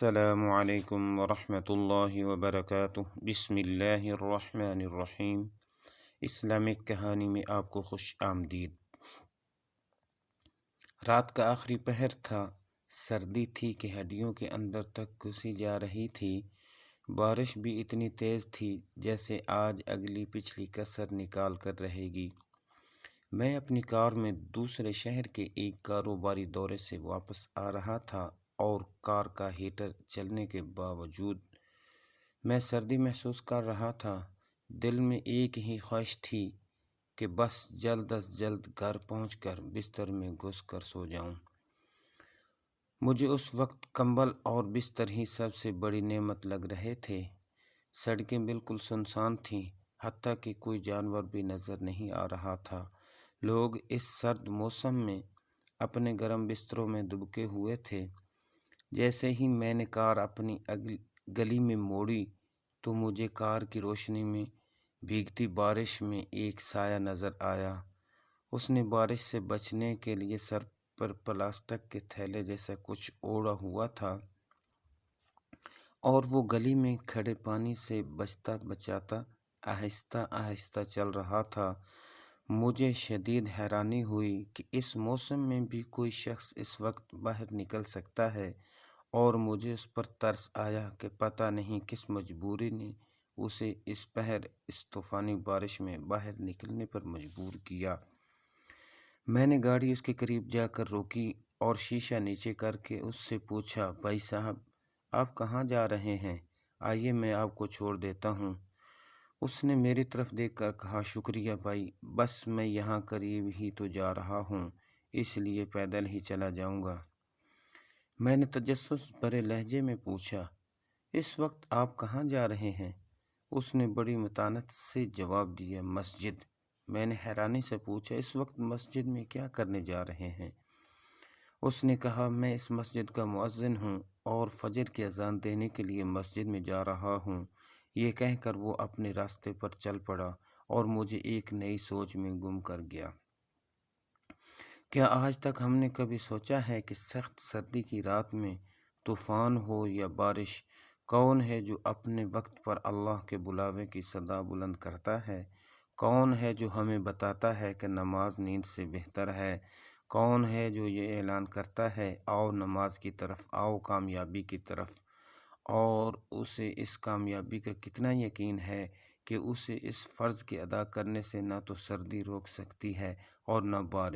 السلام علیکم ورحمۃ اللہ وبرکاتہ۔ بسم اللہ الرحمن الرحیم۔ اسلامک کہانی میں آپ کو خوش آمدید۔ رات کا آخری پہر تھا، سردی تھی کہ ہڈیوں کے اندر تک گھسی جا رہی تھی۔ بارش بھی اتنی تیز تھی جیسے آج اگلی پچھلی کسر نکال کر رہے گی۔ میں اپنی کار میں دوسرے شہر کے ایک کاروباری دورے سے واپس آ رہا تھا اور کار کا ہیٹر چلنے کے باوجود میں سردی محسوس کر رہا تھا۔ دل میں ایک ہی خواہش تھی کہ بس جلد از جلد گھر پہنچ کر بستر میں گھس کر سو جاؤں۔ مجھے اس وقت کمبل اور بستر ہی سب سے بڑی نعمت لگ رہے تھے۔ سڑکیں بالکل سنسان تھیں، حتیٰ کہ کوئی جانور بھی نظر نہیں آ رہا تھا۔ لوگ اس سرد موسم میں اپنے گرم بستروں میں دبکے ہوئے تھے۔ جیسے ہی میں نے کار اپنی گلی میں موڑی تو مجھے کار کی روشنی میں بھیگتی بارش میں ایک سایہ نظر آیا۔ اس نے بارش سے بچنے کے لیے سر پر پلاسٹک کے تھیلے جیسا کچھ اوڑھا ہوا تھا اور وہ گلی میں کھڑے پانی سے بچتا بچاتا آہستہ آہستہ چل رہا تھا۔ مجھے شدید حیرانی ہوئی کہ اس موسم میں بھی کوئی شخص اس وقت باہر نکل سکتا ہے، اور مجھے اس پر ترس آیا کہ پتہ نہیں کس مجبوری نے اسے اس پہر، اس طوفانی بارش میں باہر نکلنے پر مجبور کیا۔ میں نے گاڑی اس کے قریب جا کر روکی اور شیشہ نیچے کر کے اس سے پوچھا، بھائی صاحب، آپ کہاں جا رہے ہیں؟ آئیے میں آپ کو چھوڑ دیتا ہوں۔ اس نے میری طرف دیکھ کر کہا، شکریہ بھائی، بس میں یہاں قریب ہی تو جا رہا ہوں، اس لیے پیدل ہی چلا جاؤں گا۔ میں نے تجسس بھرے لہجے میں پوچھا، اس وقت آپ کہاں جا رہے ہیں؟ اس نے بڑی متانت سے جواب دیا، مسجد۔ میں نے حیرانی سے پوچھا، اس وقت مسجد میں کیا کرنے جا رہے ہیں؟ اس نے کہا، میں اس مسجد کا مؤذن ہوں اور فجر کی اذان دینے کے لیے مسجد میں جا رہا ہوں۔ یہ کہہ کر وہ اپنے راستے پر چل پڑا اور مجھے ایک نئی سوچ میں گم کر گیا۔ کیا آج تک ہم نے کبھی سوچا ہے کہ سخت سردی کی رات میں طوفان ہو یا بارش، کون ہے جو اپنے وقت پر اللہ کے بلاوے کی صدا بلند کرتا ہے؟ کون ہے جو ہمیں بتاتا ہے کہ نماز نیند سے بہتر ہے؟ کون ہے جو یہ اعلان کرتا ہے، آؤ نماز کی طرف، آؤ کامیابی کی طرف؟ اور اسے اس کامیابی کا کتنا یقین ہے کہ اسے اس فرض کے ادا کرنے سے نہ تو سردی روک سکتی ہے اور نہ بارش۔